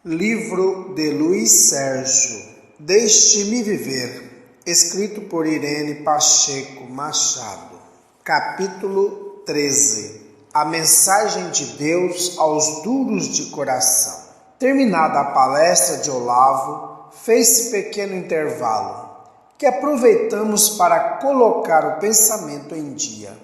Livro de Luiz Sérgio, Deixe-me Viver, escrito por Irene Pacheco Machado. Capítulo 13. A mensagem de Deus aos duros de coração. Terminada a palestra de Olavo, fez-se pequeno intervalo, que aproveitamos para colocar o pensamento em dia.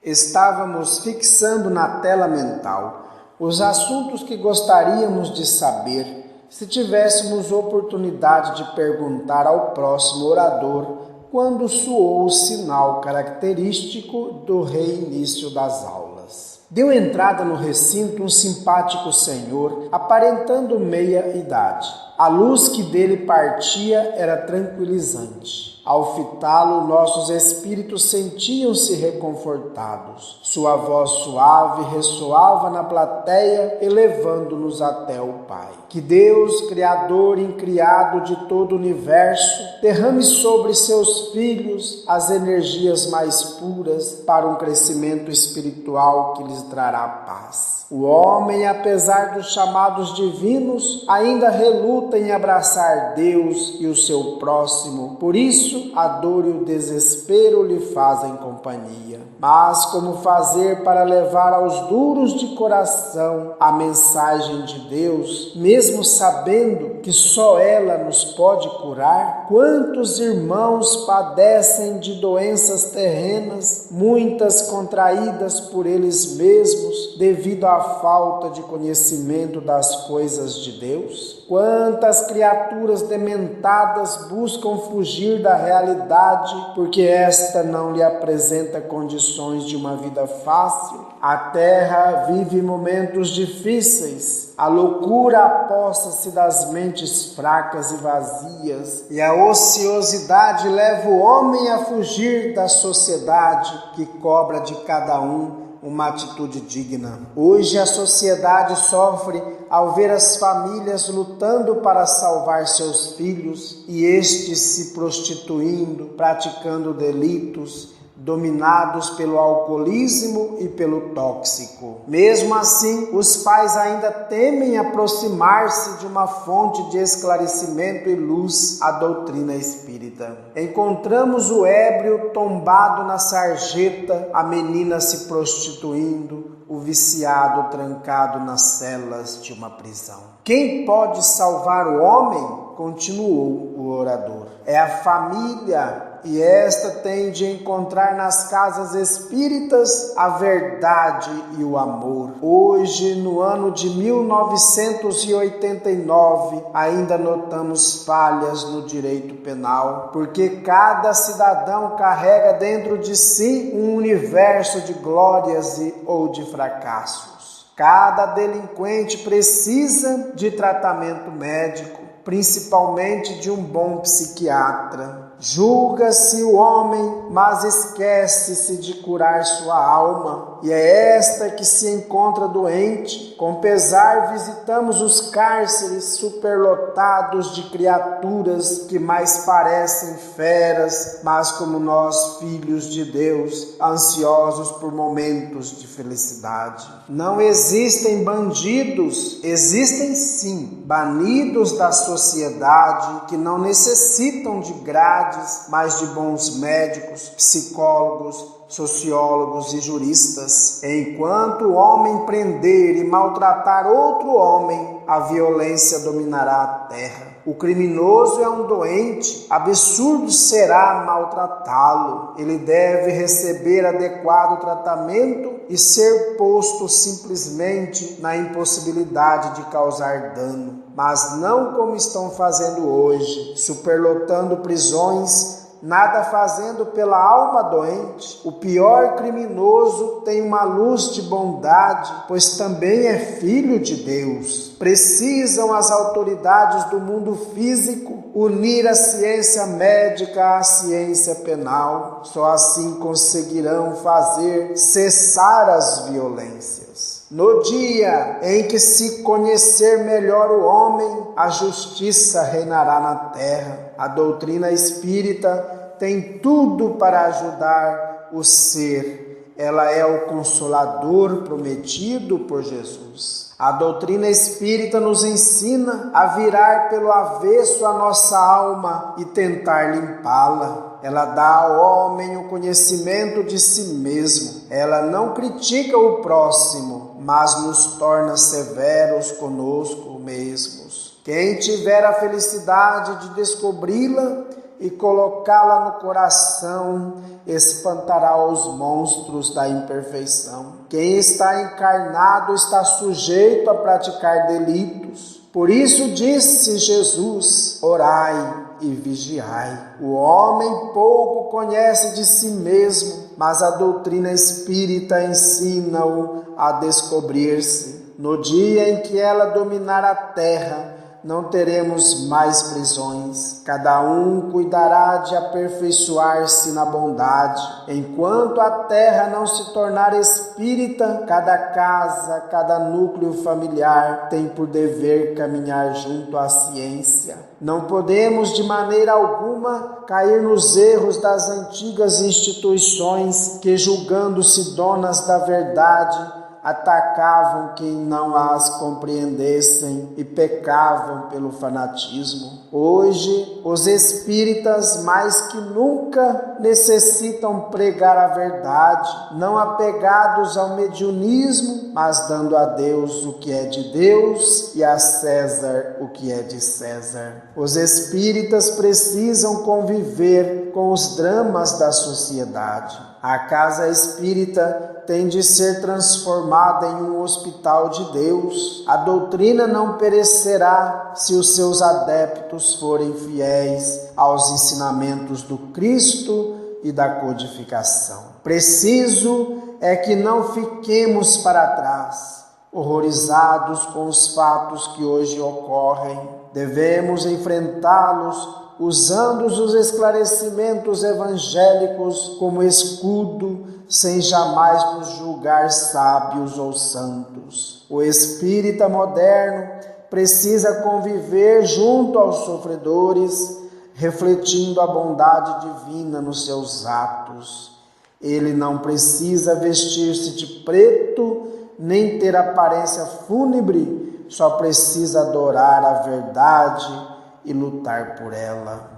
Estávamos fixando na tela mental os assuntos que gostaríamos de saber se tivéssemos oportunidade de perguntar ao próximo orador quando soou o sinal característico do reinício das aulas. Deu entrada no recinto um simpático senhor, aparentando meia-idade. A luz que dele partia era tranquilizante. Ao fitá-lo, nossos espíritos sentiam-se reconfortados. Sua voz suave ressoava na plateia, elevando-nos até o Pai. Que Deus, Criador incriado de todo o universo, derrame sobre seus filhos as energias mais puras para um crescimento espiritual que lhes trará paz. O homem, apesar dos chamados divinos, ainda reluta em abraçar Deus e o seu próximo. Por isso, a dor e o desespero lhe fazem companhia. Mas como fazer para levar aos duros de coração a mensagem de Deus, mesmo sabendo que só ela nos pode curar? Quantos irmãos padecem de doenças terrenas, muitas contraídas por eles mesmos, devido à falta de conhecimento das coisas de Deus? Quantas criaturas dementadas buscam fugir da realidade porque esta não lhe apresenta condições de uma vida fácil? A terra vive momentos difíceis. A loucura aposta-se das mentes fracas e vazias, e a ociosidade leva o homem a fugir da sociedade que cobra de cada um uma atitude digna. Hoje a sociedade sofre ao ver as famílias lutando para salvar seus filhos e estes se prostituindo, praticando delitos, dominados pelo alcoolismo e pelo tóxico. Mesmo assim, os pais ainda temem aproximar-se de uma fonte de esclarecimento e luz, a doutrina espírita. Encontramos o ébrio tombado na sarjeta, a menina se prostituindo, o viciado trancado nas celas de uma prisão. Quem pode salvar o homem? Continuou o orador. É a família, e esta tem de encontrar nas casas espíritas a verdade e o amor. Hoje, no ano de 1989, ainda notamos falhas no direito penal, porque cada cidadão carrega dentro de si um universo de glórias ou de fracassos. Cada delinquente precisa de tratamento médico, principalmente de um bom psiquiatra. Julga-se o homem, mas esquece-se de curar sua alma, e é esta que se encontra doente. Com pesar visitamos os cárceres superlotados de criaturas que mais parecem feras, mas como nós, filhos de Deus, ansiosos por momentos de felicidade. Não existem bandidos, existem sim banidos da sociedade que não necessitam de grades, mas de bons médicos, psicólogos, sociólogos e juristas. Enquanto o homem prender e maltratar outro homem, a violência dominará a terra. O criminoso é um doente, absurdo será maltratá-lo. Ele deve receber adequado tratamento e ser posto simplesmente na impossibilidade de causar dano, mas não como estão fazendo hoje, superlotando prisões, nada fazendo pela alma doente. O pior criminoso tem uma luz de bondade, pois também é filho de Deus. Precisam as autoridades do mundo físico unir a ciência médica à ciência penal. Só assim conseguirão fazer cessar as violências. No dia em que se conhecer melhor o homem, a justiça reinará na terra. A doutrina espírita tem tudo para ajudar o ser. Ela é o Consolador prometido por Jesus. A doutrina espírita nos ensina a virar pelo avesso a nossa alma e tentar limpá-la. Ela dá ao homem o conhecimento de si mesmo. Ela não critica o próximo, mas nos torna severos conosco mesmos. Quem tiver a felicidade de descobri-la e colocá-la no coração, espantará os monstros da imperfeição. Quem está encarnado está sujeito a praticar delitos. Por isso disse Jesus: orai e vigiai. O homem pouco conhece de si mesmo, mas a doutrina espírita ensina-o a descobrir-se. No dia em que ela dominar a terra, não teremos mais prisões. Cada um cuidará de aperfeiçoar-se na bondade. Enquanto a terra não se tornar espírita, cada casa, cada núcleo familiar tem por dever caminhar junto à ciência. Não podemos de maneira alguma cair nos erros das antigas instituições que, julgando-se donas da verdade, atacavam quem não as compreendessem e pecavam pelo fanatismo. Hoje, os espíritas mais que nunca necessitam pregar a verdade, não apegados ao mediunismo, mas dando a Deus o que é de Deus e a César o que é de César. Os espíritas precisam conviver com os dramas da sociedade. A casa espírita tem de ser transformada em um hospital de Deus. A doutrina não perecerá se os seus adeptos forem fiéis aos ensinamentos do Cristo e da codificação. Preciso é que não fiquemos para trás, horrorizados com os fatos que hoje ocorrem. Devemos enfrentá-los usando os esclarecimentos evangélicos como escudo, sem jamais nos julgar sábios ou santos. O espírita moderno precisa conviver junto aos sofredores, refletindo a bondade divina nos seus atos. Ele não precisa vestir-se de preto, nem ter aparência fúnebre, só precisa adorar a verdade e lutar por ela.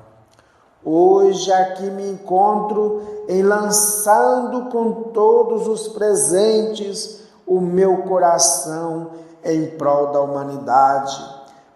Hoje aqui me encontro enlaçando com todos os presentes o meu coração em prol da humanidade,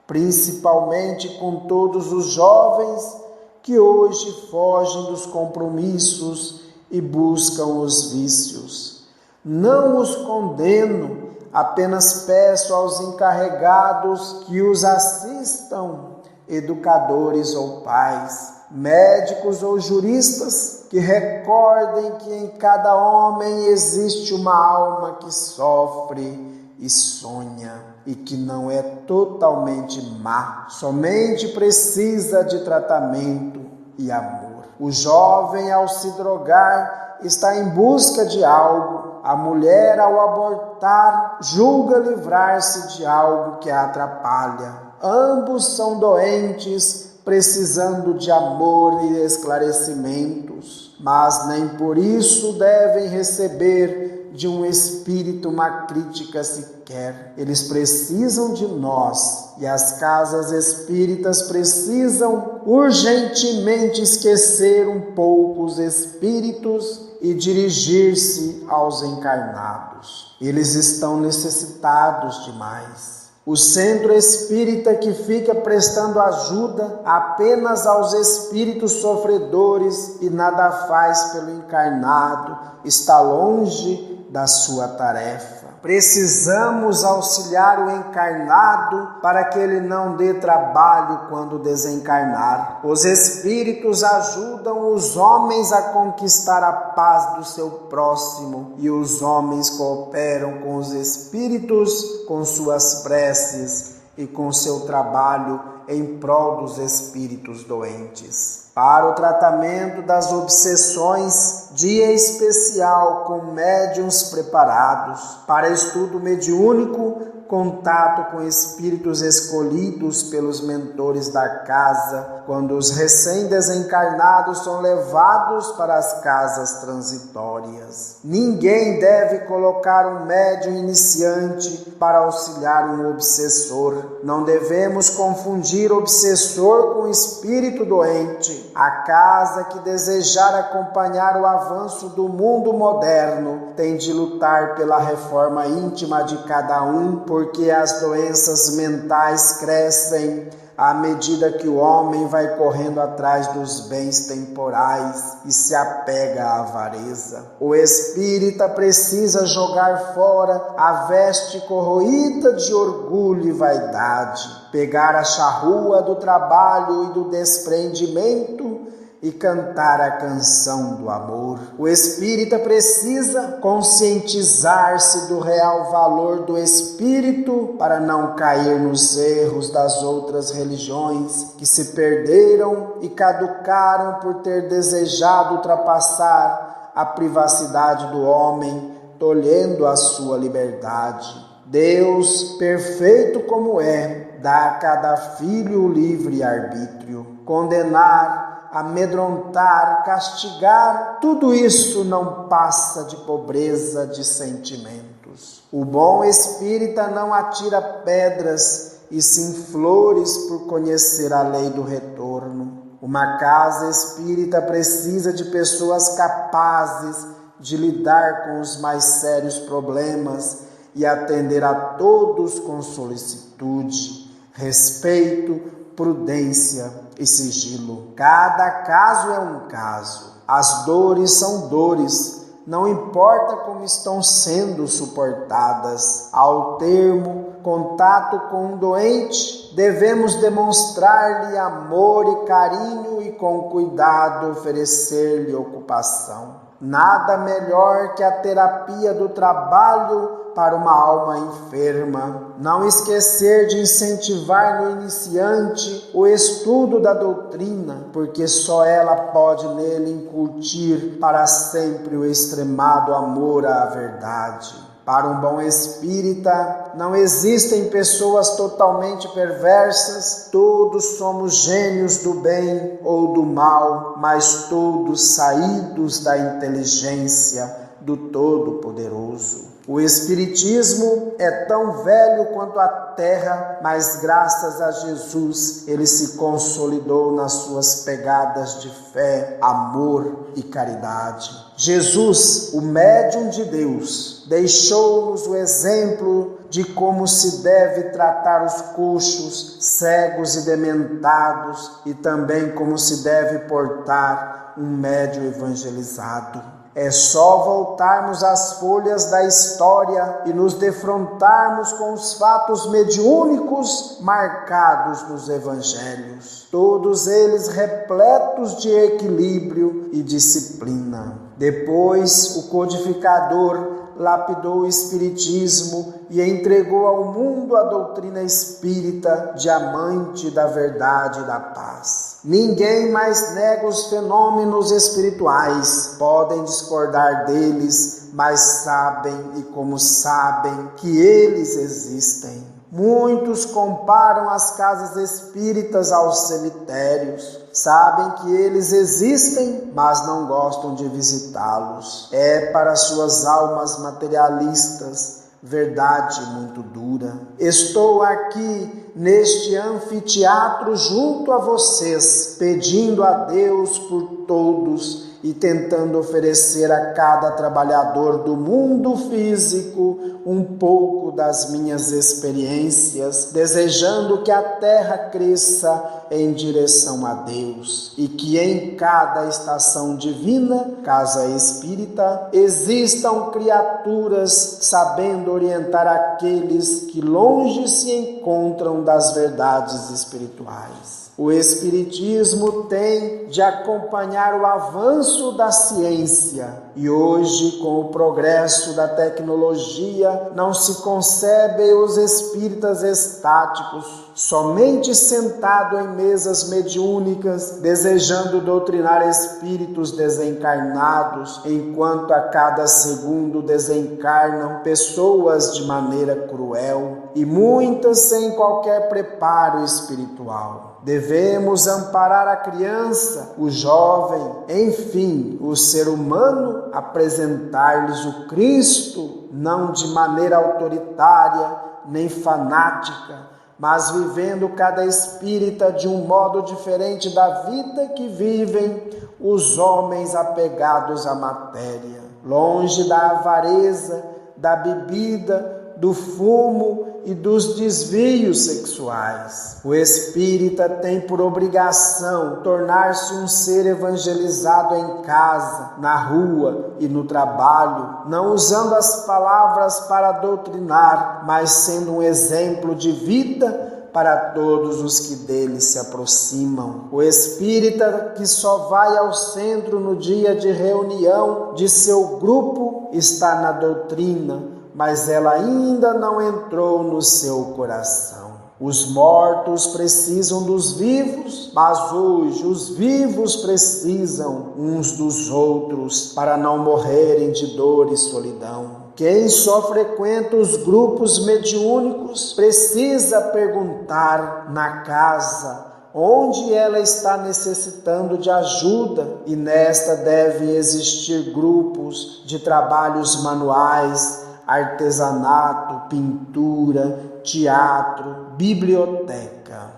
principalmente com todos os jovens que hoje fogem dos compromissos e buscam os vícios. Não os condeno, apenas peço aos encarregados que os assistam, educadores ou pais, médicos ou juristas, que recordem que em cada homem existe uma alma que sofre e sonha e que não é totalmente má, somente precisa de tratamento e amor. O jovem, ao se drogar, está em busca de algo. A mulher, ao abortar, julga livrar-se de algo que a atrapalha. Ambos são doentes, precisando de amor e esclarecimentos, mas nem por isso devem receber de um espírito uma crítica sequer. Eles precisam de nós e as casas espíritas precisam urgentemente esquecer um pouco os espíritos e dirigir-se aos encarnados. Eles estão necessitados demais. O centro espírita que fica prestando ajuda apenas aos espíritos sofredores e nada faz pelo encarnado está longe da sua tarefa. Precisamos auxiliar o encarnado para que ele não dê trabalho quando desencarnar. Os espíritos ajudam os homens a conquistar a paz do seu próximo e os homens cooperam com os espíritos com suas preces e com seu trabalho em prol dos espíritos doentes. Para o tratamento das obsessões, dia especial com médiuns preparados. Para estudo mediúnico, contato com espíritos escolhidos pelos mentores da casa, quando os recém-desencarnados são levados para as casas transitórias. Ninguém deve colocar um médium iniciante para auxiliar um obsessor. Não devemos confundir obsessor com espírito doente. A casa que desejar acompanhar o avanço do mundo moderno tem de lutar pela reforma íntima de cada um, porque as doenças mentais crescem à medida que o homem vai correndo atrás dos bens temporais e se apega à avareza. O espírita precisa jogar fora a veste corroída de orgulho e vaidade, pegar a charrua do trabalho e do desprendimento e cantar a canção do amor. O espírita precisa conscientizar-se do real valor do espírito para não cair nos erros das outras religiões que se perderam e caducaram por ter desejado ultrapassar a privacidade do homem, tolhendo a sua liberdade. Deus, perfeito como é, dá a cada filho o livre arbítrio. Condenar, amedrontar, castigar, tudo isso não passa de pobreza de sentimentos. O bom espírita não atira pedras e sim flores por conhecer a lei do retorno. Uma casa espírita precisa de pessoas capazes de lidar com os mais sérios problemas e atender a todos com solicitude, respeito, prudência e sigilo. Cada caso é um caso. As dores são dores, não importa como estão sendo suportadas. Ao termo contato com um doente, devemos demonstrar-lhe amor e carinho e com cuidado oferecer-lhe ocupação. Nada melhor que a terapia do trabalho para uma alma enferma. Não esquecer de incentivar no iniciante o estudo da doutrina, porque só ela pode nele incutir para sempre o extremado amor à verdade. Para um bom espírita, não existem pessoas totalmente perversas, todos somos gênios do bem ou do mal, mas todos saídos da inteligência do Todo-Poderoso. O Espiritismo é tão velho quanto a terra, mas graças a Jesus ele se consolidou nas suas pegadas de fé, amor e caridade. Jesus, o médium de Deus, deixou-nos o exemplo de como se deve tratar os coxos, cegos e dementados, e também como se deve portar um médium evangelizado. É só voltarmos às folhas da história e nos defrontarmos com os fatos mediúnicos marcados nos evangelhos, todos eles repletos de equilíbrio e disciplina. Depois, o codificador lapidou o Espiritismo e entregou ao mundo a doutrina espírita, diamante da verdade e da paz. Ninguém mais nega os fenômenos espirituais, podem discordar deles, mas sabem e como sabem que eles existem. Muitos comparam as casas espíritas aos cemitérios. Sabem que eles existem, mas não gostam de visitá-los. É para suas almas materialistas verdade muito dura. Estou aqui neste anfiteatro junto a vocês, pedindo a Deus por todos e tentando oferecer a cada trabalhador do mundo físico um pouco das minhas experiências, desejando que a terra cresça em direção a Deus e que em cada estação divina, casa espírita, existam criaturas sabendo orientar aqueles que longe se encontram das verdades espirituais. O Espiritismo tem de acompanhar o avanço da ciência e hoje, com o progresso da tecnologia, não se concebe os espíritas estáticos, somente sentado em mesas mediúnicas, desejando doutrinar espíritos desencarnados, enquanto a cada segundo desencarnam pessoas de maneira cruel e muitas sem qualquer preparo espiritual. Devemos amparar a criança, o jovem, enfim, o ser humano, apresentar-lhes o Cristo, não de maneira autoritária nem fanática, mas vivendo cada espírita de um modo diferente da vida que vivem os homens apegados à matéria, longe da avareza, da bebida, do fumo e dos desvios sexuais. O espírita tem por obrigação tornar-se um ser evangelizado em casa, na rua e no trabalho, não usando as palavras para doutrinar, mas sendo um exemplo de vida para todos os que dele se aproximam. O espírita que só vai ao centro no dia de reunião de seu grupo está na doutrina, mas ela ainda não entrou no seu coração. Os mortos precisam dos vivos, mas hoje os vivos precisam uns dos outros para não morrerem de dor e solidão. Quem só frequenta os grupos mediúnicos precisa perguntar na casa onde ela está necessitando de ajuda, e nesta devem existir grupos de trabalhos manuais, artesanato, pintura, teatro, biblioteca.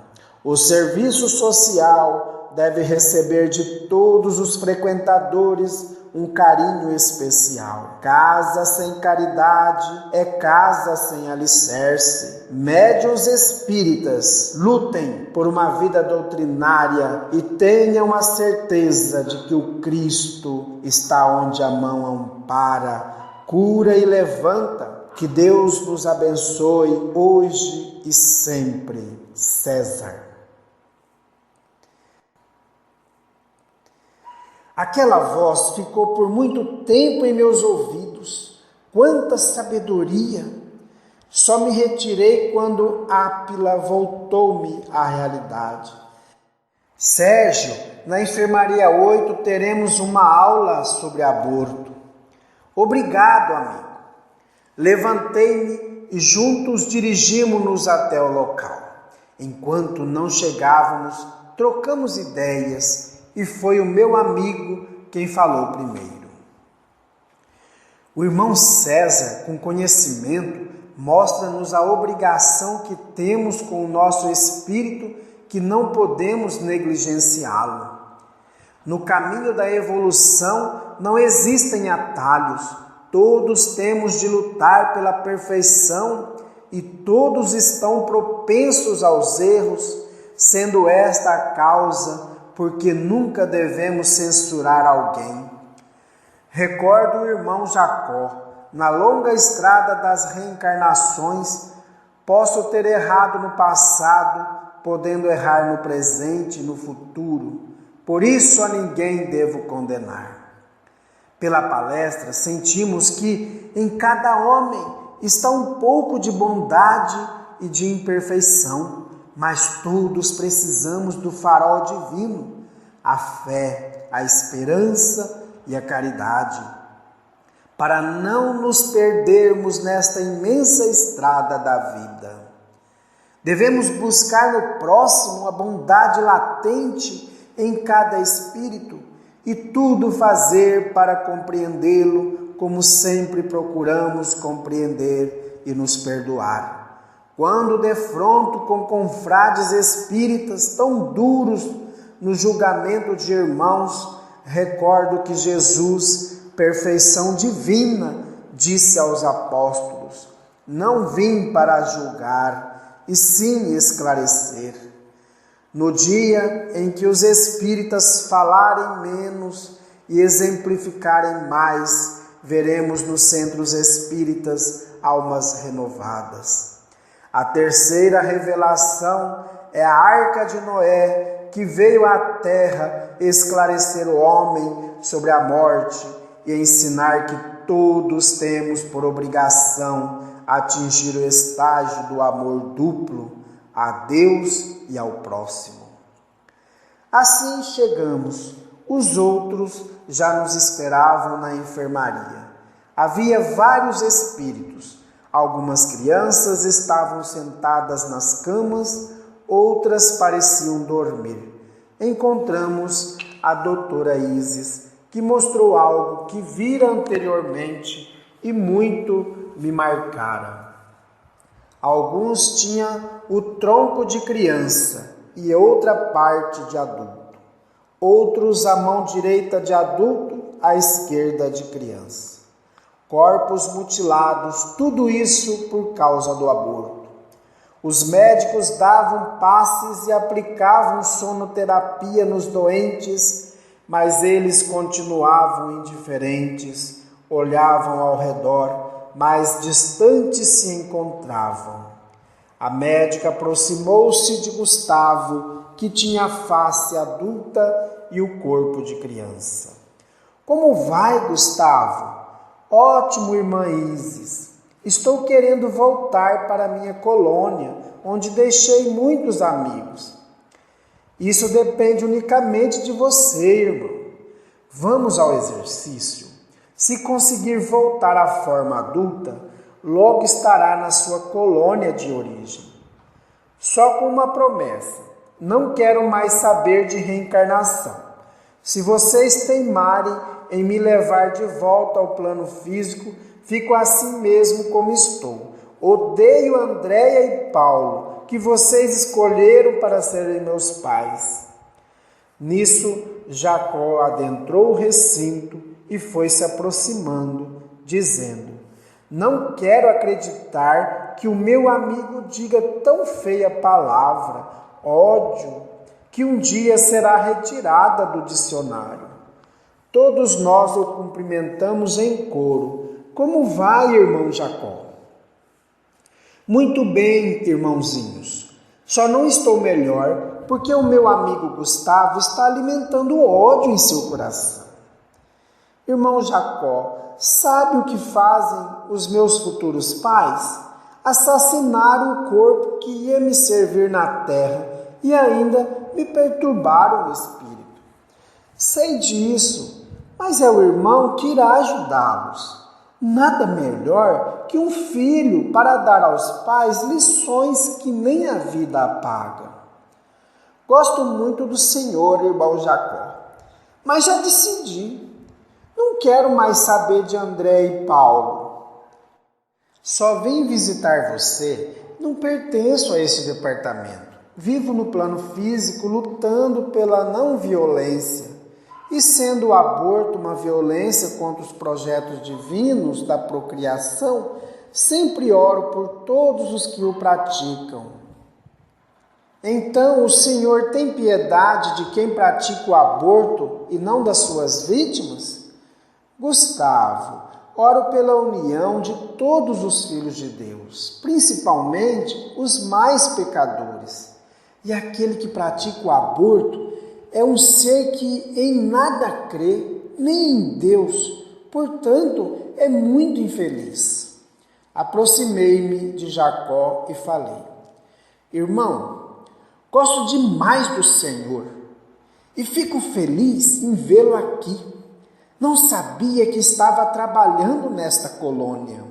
O serviço social deve receber de todos os frequentadores um carinho especial. Casa sem caridade é casa sem alicerce. Médiuns espíritas, lutem por uma vida doutrinária e tenham a certeza de que o Cristo está onde a mão ampara, cura e levanta. Que Deus nos abençoe hoje e sempre. César. Aquela voz ficou por muito tempo em meus ouvidos. Quanta sabedoria! Só me retirei quando Ápila voltou-me à realidade. Sérgio, na enfermaria 8 teremos uma aula sobre aborto. Obrigado, amigo. Levantei-me e juntos dirigimos-nos até o local. Enquanto não chegávamos, trocamos ideias e foi o meu amigo quem falou primeiro. O irmão César, com conhecimento, mostra-nos a obrigação que temos com o nosso espírito, que não podemos negligenciá-lo. No caminho da evolução não existem atalhos, todos temos de lutar pela perfeição e todos estão propensos aos erros, sendo esta a causa porque nunca devemos censurar alguém. Recordo o irmão Jacó, na longa estrada das reencarnações, posso ter errado no passado, podendo errar no presente e no futuro. Por isso a ninguém devo condenar. Pela palestra sentimos que em cada homem está um pouco de bondade e de imperfeição, mas todos precisamos do farol divino, a fé, a esperança e a caridade, para não nos perdermos nesta imensa estrada da vida. Devemos buscar no próximo a bondade latente em cada espírito e tudo fazer para compreendê-lo, como sempre procuramos compreender e nos perdoar. Quando defronto com confrades espíritas tão duros no julgamento de irmãos, recordo que Jesus, perfeição divina, disse aos apóstolos: não vim para julgar, e sim esclarecer. No dia em que os espíritas falarem menos e exemplificarem mais, veremos nos centros espíritas almas renovadas. A terceira revelação é a arca de Noé, que veio à terra esclarecer o homem sobre a morte e ensinar que todos temos por obrigação atingir o estágio do amor duplo a Deus e ao próximo. Assim chegamos. Os outros já nos esperavam na enfermaria. Havia vários espíritos. Algumas crianças estavam sentadas nas camas, outras pareciam dormir. Encontramos a doutora Isis, que mostrou algo que vira anteriormente e muito me marcara. Alguns tinham o tronco de criança e outra parte de adulto. Outros a mão direita de adulto, a esquerda de criança. Corpos mutilados, tudo isso por causa do aborto. Os médicos davam passes e aplicavam sonoterapia nos doentes, mas eles continuavam indiferentes, olhavam ao redor, mas distantes se encontravam. A médica aproximou-se de Gustavo, que tinha a face adulta e o corpo de criança. Como vai, Gustavo? Ótimo, irmã Isis. Estou querendo voltar para minha colônia, onde deixei muitos amigos. Isso depende unicamente de você, irmão. Vamos ao exercício. Se conseguir voltar à forma adulta, logo estará na sua colônia de origem. Só com uma promessa. Não quero mais saber de reencarnação. Se vocês teimarem em me levar de volta ao plano físico, fico assim mesmo como estou. Odeio Andréia e Paulo, que vocês escolheram para serem meus pais. Nisso, Jacó adentrou o recinto e foi se aproximando, dizendo: não quero acreditar que o meu amigo diga tão feia palavra, ódio, que um dia será retirada do dicionário. Todos nós o cumprimentamos em coro. Como vai, irmão Jacó? Muito bem, irmãozinhos. Só não estou melhor porque o meu amigo Gustavo está alimentando ódio em seu coração. Irmão Jacó, sabe o que fazem os meus futuros pais? Assassinaram o corpo que ia me servir na terra e ainda me perturbaram o espírito. Sei disso, mas é o irmão que irá ajudá-los. Nada melhor que um filho para dar aos pais lições que nem a vida apaga. Gosto muito do senhor, irmão Jacó, mas já decidi. Não quero mais saber de André e Paulo. Só vim visitar você, não pertenço a esse departamento. Vivo no plano físico lutando pela não violência. E sendo o aborto uma violência contra os projetos divinos da procriação, sempre oro por todos os que o praticam. Então o Senhor tem piedade de quem pratica o aborto e não das suas vítimas? Gustavo, oro pela união de todos os filhos de Deus, principalmente os mais pecadores. E aquele que pratica o aborto é um ser que em nada crê, nem em Deus, portanto, é muito infeliz. Aproximei-me de Jacó e falei: irmão, gosto demais do Senhor e fico feliz em vê-lo aqui. Não sabia que estava trabalhando nesta colônia.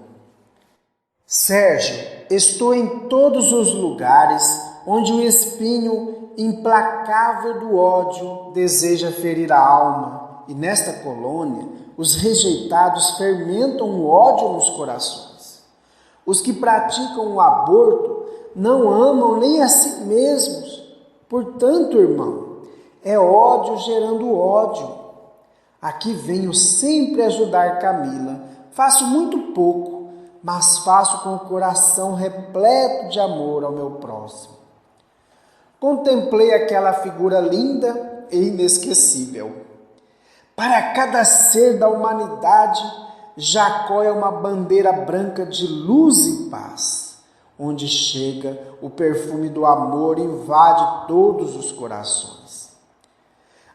Sérgio, estou em todos os lugares onde o espinho implacável do ódio deseja ferir a alma, e nesta colônia os rejeitados fermentam o ódio nos corações. Os que praticam o aborto não amam nem a si mesmos. Portanto, irmão, é ódio gerando ódio. Aqui venho sempre ajudar Camila. Faço muito pouco, mas faço com o coração repleto de amor ao meu próximo. Contemplei aquela figura linda e inesquecível. Para cada ser da humanidade, Jacó é uma bandeira branca de luz e paz. Onde chega, o perfume do amor invade todos os corações.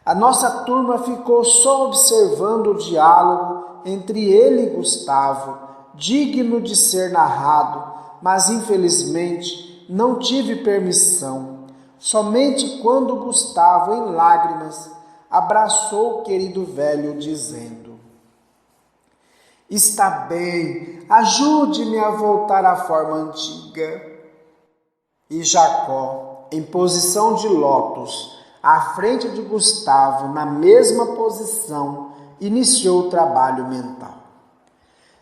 A nossa turma ficou só observando o diálogo entre ele e Gustavo, digno de ser narrado, mas infelizmente não tive permissão. Somente quando Gustavo, em lágrimas, abraçou o querido velho, dizendo: "Está bem, ajude-me a voltar à forma antiga." E Jacó, em posição de lótus, à frente de Gustavo, na mesma posição, iniciou o trabalho mental.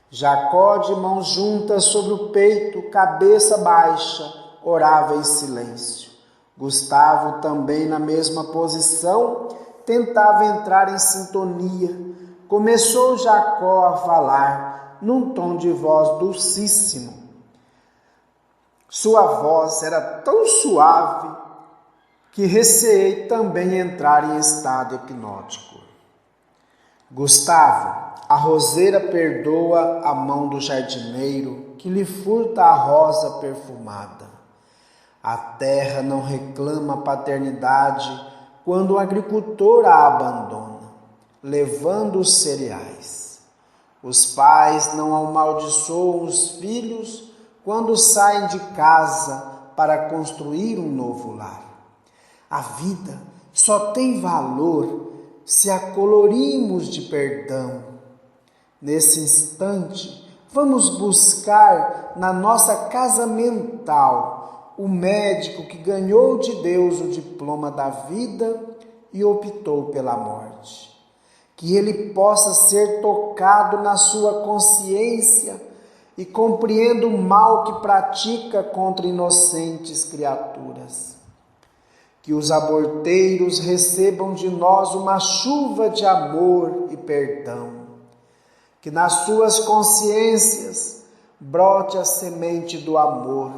Jacó, de mãos juntas sobre o peito, cabeça baixa, orava em silêncio. Gustavo, também na mesma posição, tentava entrar em sintonia. Começou Jacó a falar num tom de voz dulcíssimo. Sua voz era tão suave que receei também entrar em estado hipnótico. Gustavo, a roseira perdoa a mão do jardineiro que lhe furta a rosa perfumada. A terra não reclama paternidade quando o agricultor a abandona, levando os cereais. Os pais não amaldiçoam os filhos quando saem de casa para construir um novo lar. A vida só tem valor se a colorimos de perdão. Nesse instante, vamos buscar na nossa casa mental o médico que ganhou de Deus o diploma da vida e optou pela morte. Que ele possa ser tocado na sua consciência e compreenda o mal que pratica contra inocentes criaturas. Que os aborteiros recebam de nós uma chuva de amor e perdão. Que nas suas consciências brote a semente do amor.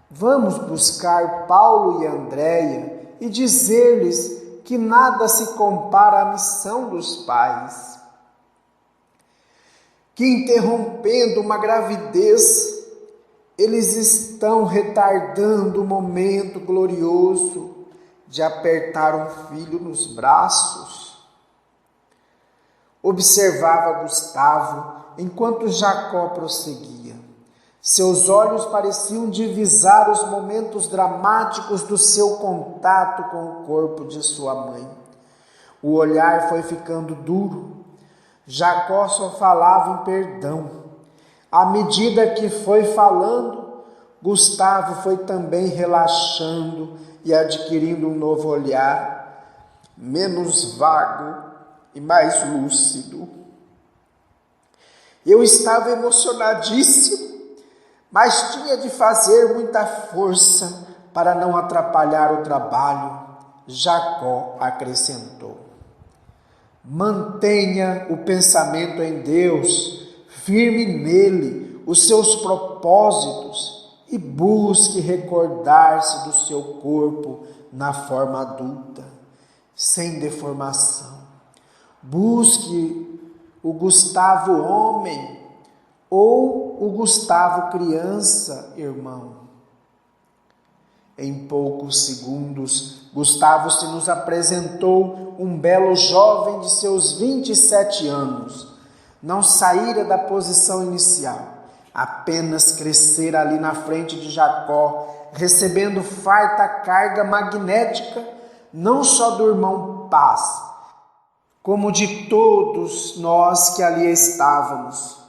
Vamos buscar Paulo e Andréia e dizer-lhes que nada se compara à missão dos pais. Que interrompendo uma gravidez, eles estão retardando o momento glorioso de apertar um filho nos braços. Observava Gustavo enquanto Jacó prosseguia. Seus olhos pareciam divisar os momentos dramáticos do seu contato com o corpo de sua mãe. O olhar foi ficando duro. Jacó só falava em perdão. À medida que foi falando, Gustavo foi também relaxando e adquirindo um novo olhar, menos vago e mais lúcido. Eu estava emocionadíssimo, mas tinha de fazer muita força para não atrapalhar o trabalho. Jacó acrescentou: mantenha o pensamento em Deus, firme nele os seus propósitos e busque recordar-se do seu corpo na forma adulta, sem deformação. Busque o Gustavo homem ou o Gustavo criança, irmão. Em poucos segundos, Gustavo se nos apresentou um belo jovem de seus 27 anos. Não saíra da posição inicial, apenas crescera ali na frente de Jacó, recebendo farta carga magnética, não só do irmão Paz, como de todos nós que ali estávamos.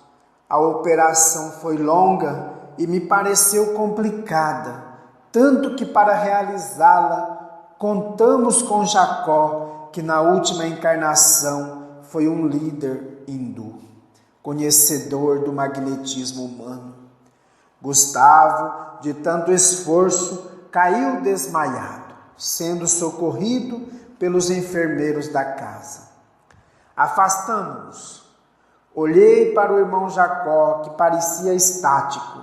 A operação foi longa e me pareceu complicada, tanto que para realizá-la contamos com Jacó, que na última encarnação foi um líder hindu, conhecedor do magnetismo humano. Gustavo, de tanto esforço, caiu desmaiado, sendo socorrido pelos enfermeiros da casa. Afastamo-nos. Olhei para o irmão Jacó, que parecia estático.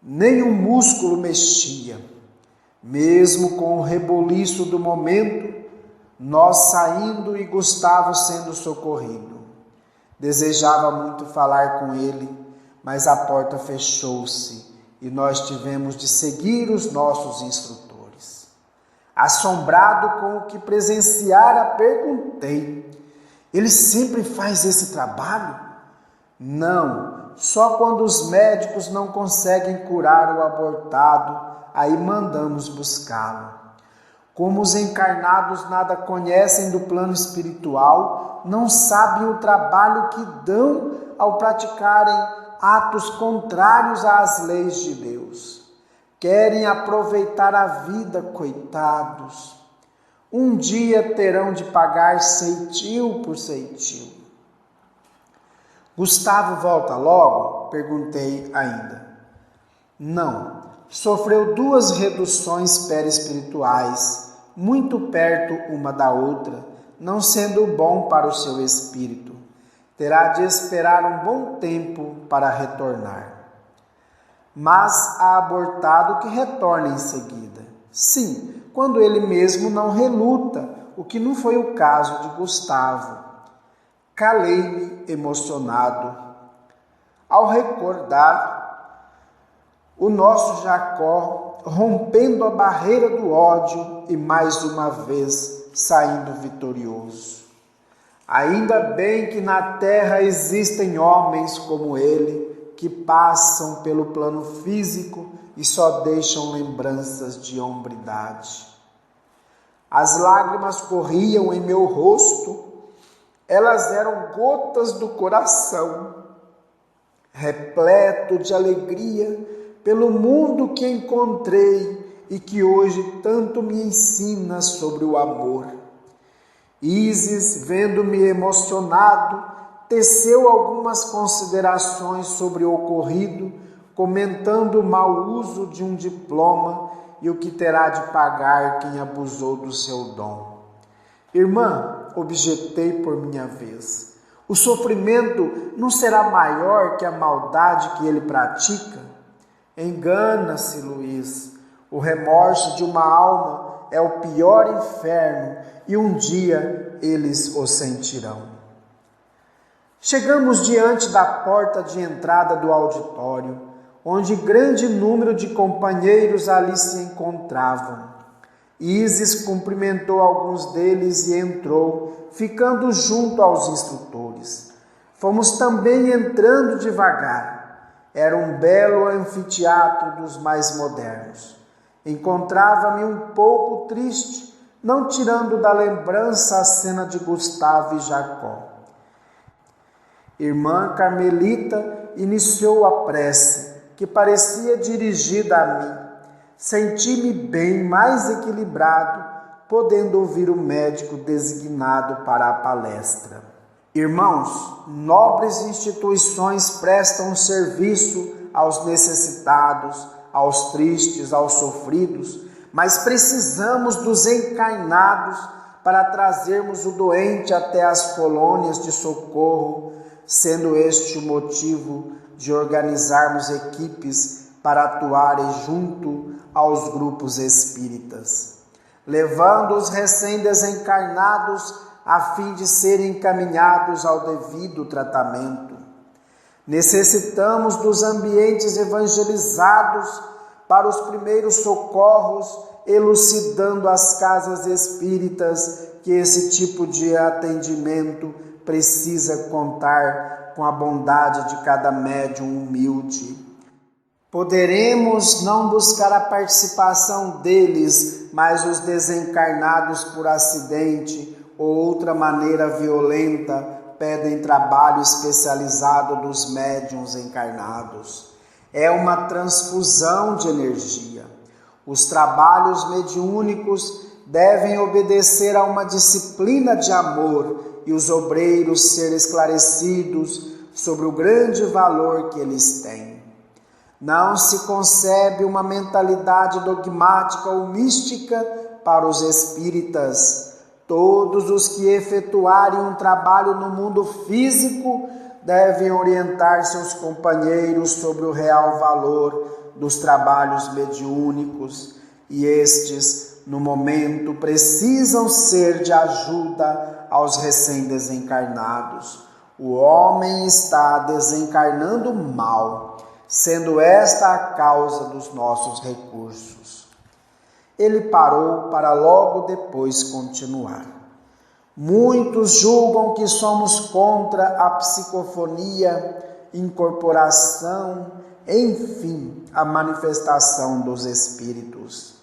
Nem um músculo mexia. Mesmo com o reboliço do momento, nós saindo e Gustavo sendo socorrido. Desejava muito falar com ele, mas a porta fechou-se e nós tivemos de seguir os nossos instrutores. Assombrado com o que presenciara, perguntei: ele sempre faz esse trabalho? Não, só quando os médicos não conseguem curar o abortado, aí mandamos buscá-lo. Como os encarnados nada conhecem do plano espiritual, não sabem o trabalho que dão ao praticarem atos contrários às leis de Deus. Querem aproveitar a vida, coitados. Um dia terão de pagar ceitil por ceitil. Gustavo volta logo? Perguntei ainda. Não, sofreu 2 reduções perispirituais, muito perto uma da outra, não sendo bom para o seu espírito. Terá de esperar um bom tempo para retornar. Mas há abortado que retorna em seguida. Sim, quando ele mesmo não reluta, o que não foi o caso de Gustavo. Calei-me emocionado ao recordar o nosso Jacó rompendo a barreira do ódio e mais uma vez saindo vitorioso. Ainda bem que na terra existem homens como ele, que passam pelo plano físico e só deixam lembranças de hombridade. As lágrimas corriam em meu rosto, elas eram gotas do coração, repleto de alegria pelo mundo que encontrei e que hoje tanto me ensina sobre o amor. Ísis, vendo-me emocionado, teceu algumas considerações sobre o ocorrido, comentando o mau uso de um diploma e o que terá de pagar quem abusou do seu dom. Irmã, objetei por minha vez, o sofrimento não será maior que a maldade que ele pratica? Engana-se, Luiz. O remorso de uma alma é o pior inferno e um dia eles o sentirão. Chegamos diante da porta de entrada do auditório, onde grande número de companheiros ali se encontravam. Ísis cumprimentou alguns deles e entrou, ficando junto aos instrutores. Fomos também entrando devagar. Era um belo anfiteatro dos mais modernos. Encontrava-me um pouco triste, não tirando da lembrança a cena de Gustavo e Jacó. Irmã Carmelita iniciou a prece, que parecia dirigida a mim. Senti-me bem mais equilibrado, podendo ouvir o médico designado para a palestra. Irmãos, nobres instituições prestam serviço aos necessitados, aos tristes, aos sofridos, mas precisamos dos encarnados para trazermos o doente até as colônias de socorro, sendo este o motivo de organizarmos equipes para atuarem junto aos grupos espíritas, levando os recém-desencarnados a fim de serem encaminhados ao devido tratamento. Necessitamos dos ambientes evangelizados para os primeiros socorros, elucidando as casas espíritas que esse tipo de atendimento precisa contar com a bondade de cada médium humilde. Poderemos não buscar a participação deles, mas os desencarnados por acidente ou outra maneira violenta pedem trabalho especializado dos médiuns encarnados. É uma transfusão de energia. Os trabalhos mediúnicos devem obedecer a uma disciplina de amor e os obreiros ser esclarecidos sobre o grande valor que eles têm. Não se concebe uma mentalidade dogmática ou mística para os espíritas. Todos os que efetuarem um trabalho no mundo físico devem orientar seus companheiros sobre o real valor dos trabalhos mediúnicos e estes, no momento, precisam ser de ajuda aos recém-desencarnados. O homem está desencarnando mal, sendo esta a causa dos nossos recursos. Ele parou para logo depois continuar. Muitos julgam que somos contra a psicofonia, incorporação, enfim, a manifestação dos espíritos.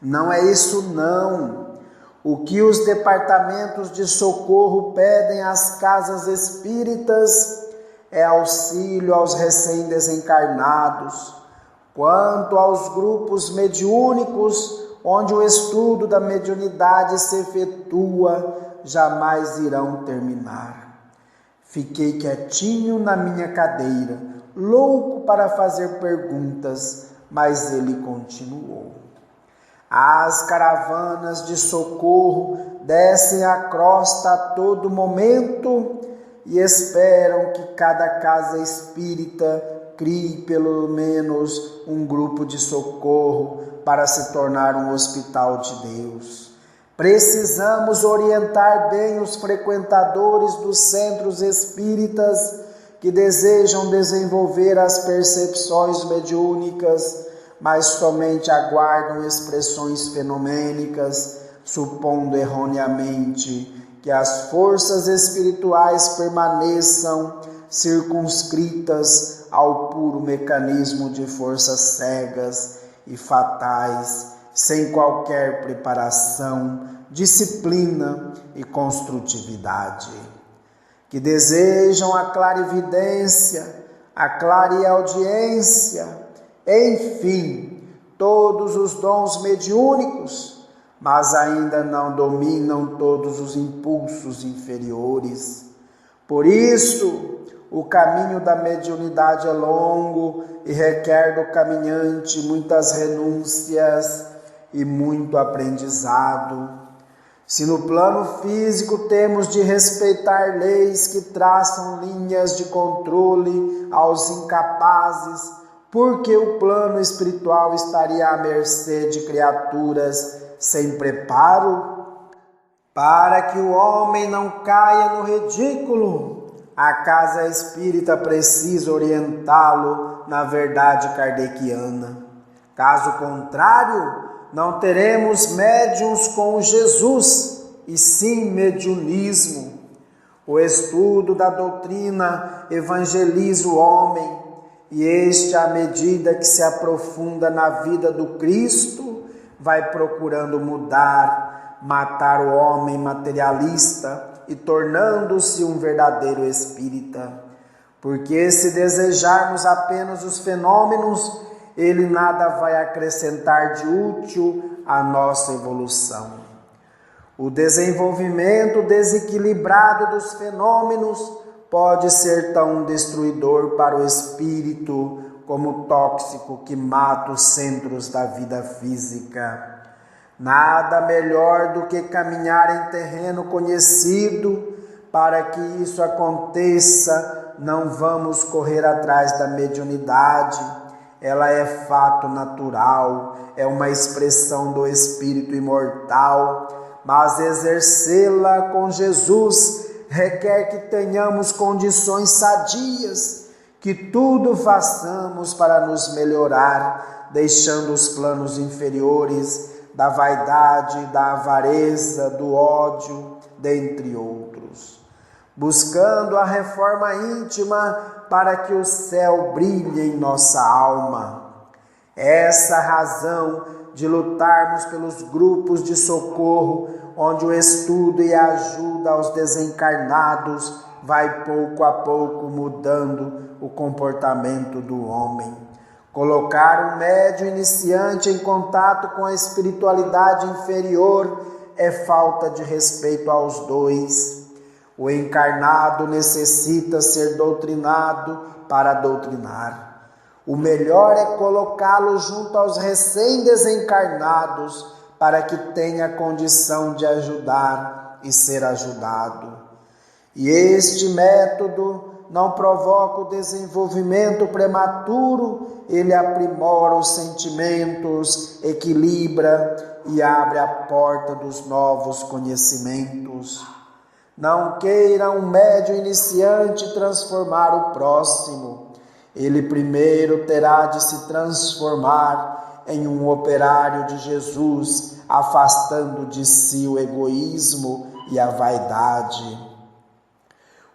Não é isso não. O que os departamentos de socorro pedem às casas espíritas é auxílio aos recém-desencarnados. Quanto aos grupos mediúnicos, onde o estudo da mediunidade se efetua, jamais irão terminar. Fiquei quietinho na minha cadeira, louco para fazer perguntas, mas ele continuou. As caravanas de socorro descem a crosta a todo momento e esperam que cada casa espírita crie pelo menos um grupo de socorro para se tornar um hospital de Deus. Precisamos orientar bem os frequentadores dos centros espíritas que desejam desenvolver as percepções mediúnicas, mas somente aguardam expressões fenomênicas, supondo erroneamente que as forças espirituais permaneçam circunscritas ao puro mecanismo de forças cegas e fatais, sem qualquer preparação, disciplina e construtividade. Que desejam a clarividência, a clareaudiência, enfim, todos os dons mediúnicos, mas ainda não dominam todos os impulsos inferiores. Por isso, o caminho da mediunidade é longo e requer do caminhante muitas renúncias e muito aprendizado. Se no plano físico temos de respeitar leis que traçam linhas de controle aos incapazes, porque o plano espiritual estaria à mercê de criaturas sem preparo? Para que o homem não caia no ridículo, a casa espírita precisa orientá-lo na verdade kardeciana. Caso contrário, não teremos médiuns com Jesus, e sim mediunismo. O estudo da doutrina evangeliza o homem, e este, à medida que se aprofunda na vida do Cristo, vai procurando mudar, matar o homem materialista e tornando-se um verdadeiro espírita. Porque se desejarmos apenas os fenômenos, ele nada vai acrescentar de útil à nossa evolução. O desenvolvimento desequilibrado dos fenômenos pode ser tão destruidor para o espírito como tóxico que mata os centros da vida física. Nada melhor do que caminhar em terreno conhecido. Para que isso aconteça, não vamos correr atrás da mediunidade. Ela é fato natural, é uma expressão do espírito imortal, mas exercê-la com Jesus requer que tenhamos condições sadias, que tudo façamos para nos melhorar, deixando os planos inferiores da vaidade, da avareza, do ódio, dentre outros. Buscando a reforma íntima para que o céu brilhe em nossa alma. Essa razão de lutarmos pelos grupos de socorro, onde o estudo e a ajuda aos desencarnados vai pouco a pouco mudando o comportamento do homem. Colocar um médium iniciante em contato com a espiritualidade inferior é falta de respeito aos dois. O encarnado necessita ser doutrinado para doutrinar. O melhor é colocá-lo junto aos recém-desencarnados para que tenha condição de ajudar e ser ajudado. E este método não provoca o desenvolvimento prematuro, ele aprimora os sentimentos, equilibra e abre a porta dos novos conhecimentos. Não queira um médium iniciante transformar o próximo. Ele primeiro terá de se transformar em um operário de Jesus, afastando de si o egoísmo e a vaidade.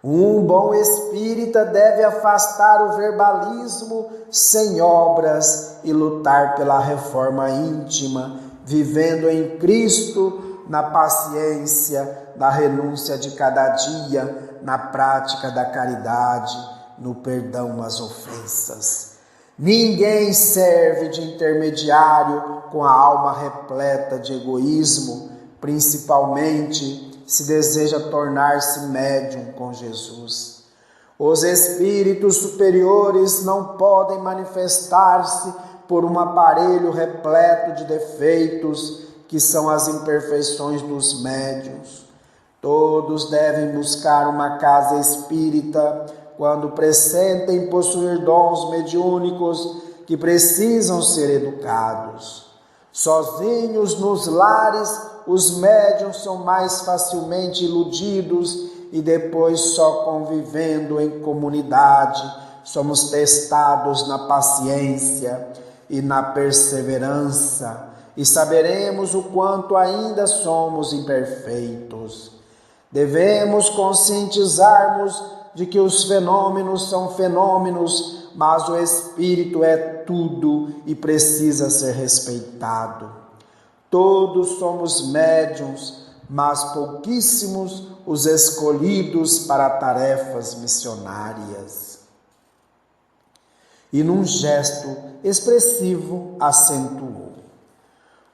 Um bom espírita deve afastar o verbalismo sem obras e lutar pela reforma íntima, vivendo em Cristo, na paciência, na renúncia de cada dia, na prática da caridade, no perdão às ofensas. Ninguém serve de intermediário com a alma repleta de egoísmo, principalmente se deseja tornar-se médium com Jesus. Os espíritos superiores não podem manifestar-se por um aparelho repleto de defeitos, que são as imperfeições dos médiuns. Todos devem buscar uma casa espírita quando pressentem possuir dons mediúnicos que precisam ser educados. Sozinhos nos lares, os médiuns são mais facilmente iludidos e depois só convivendo em comunidade somos testados na paciência e na perseverança e saberemos o quanto ainda somos imperfeitos. Devemos conscientizar-nos de que os fenômenos são fenômenos, mas o Espírito é tudo e precisa ser respeitado. Todos somos médiuns, mas pouquíssimos os escolhidos para tarefas missionárias. E num gesto expressivo acentuou: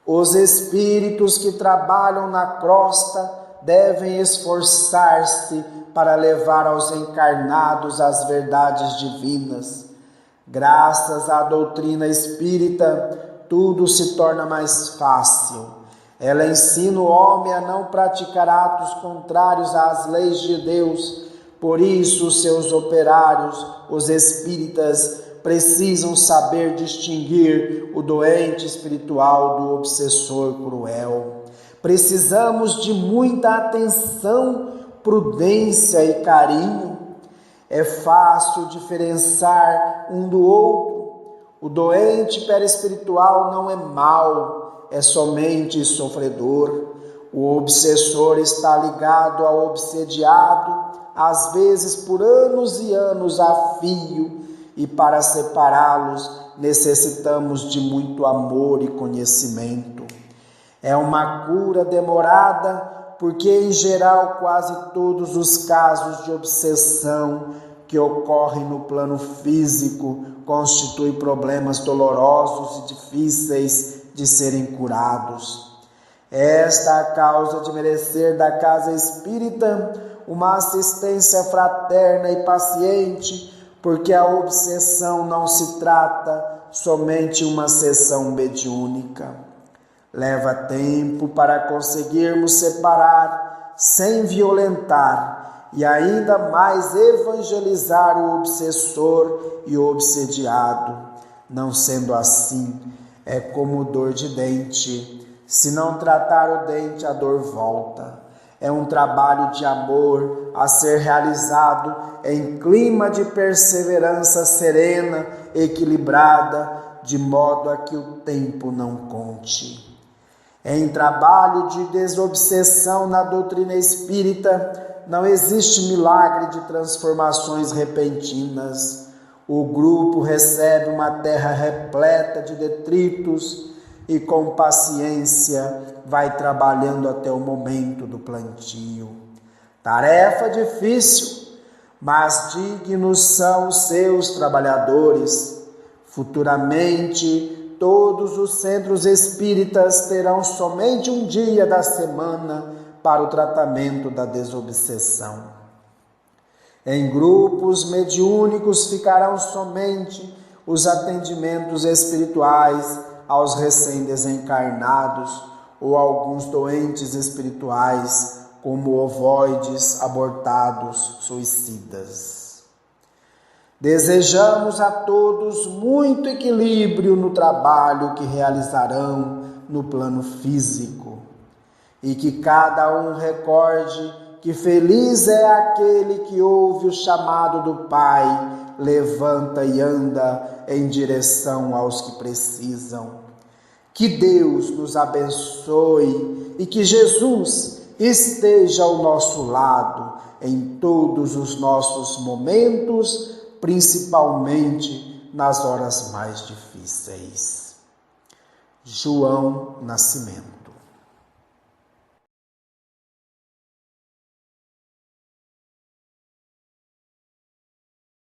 os espíritos que trabalham na crosta devem esforçar-se para levar aos encarnados as verdades divinas. Graças à doutrina espírita, tudo se torna mais fácil. Ela ensina o homem a não praticar atos contrários às leis de Deus. Por isso, seus operários, os espíritas, precisam saber distinguir o doente espiritual do obsessor cruel. Precisamos de muita atenção, prudência e carinho. É fácil diferenciar um do outro. O doente perispiritual não é mau, é somente sofredor. O obsessor está ligado ao obsediado, às vezes por anos e anos a fio, e para separá-los necessitamos de muito amor e conhecimento. É uma cura demorada, porque em geral quase todos os casos de obsessão que ocorrem no plano físico constituem problemas dolorosos e difíceis de serem curados. Esta é a causa de merecer da casa espírita uma assistência fraterna e paciente, porque a obsessão não se trata somente uma sessão mediúnica. Leva tempo para conseguirmos separar, sem violentar, e ainda mais evangelizar o obsessor e o obsediado. Não sendo assim, é como dor de dente. Se não tratar o dente, a dor volta. É um trabalho de amor a ser realizado em clima de perseverança serena, equilibrada, de modo a que o tempo não conte. Em trabalho de desobsessão na doutrina espírita, não existe milagre de transformações repentinas. O grupo recebe uma terra repleta de detritos e com paciência vai trabalhando até o momento do plantio. Tarefa difícil, mas dignos são os seus trabalhadores. Futuramente, todos os centros espíritas terão somente um dia da semana para o tratamento da desobsessão. Em grupos mediúnicos ficarão somente os atendimentos espirituais aos recém-desencarnados ou alguns doentes espirituais, como ovoides, abortados, suicidas. Desejamos a todos muito equilíbrio no trabalho que realizarão no plano físico e que cada um recorde que feliz é aquele que ouve o chamado do Pai levanta e anda em direção aos que precisam. Que Deus nos abençoe e que Jesus esteja ao nosso lado em todos os nossos momentos, principalmente nas horas mais difíceis. João Nascimento.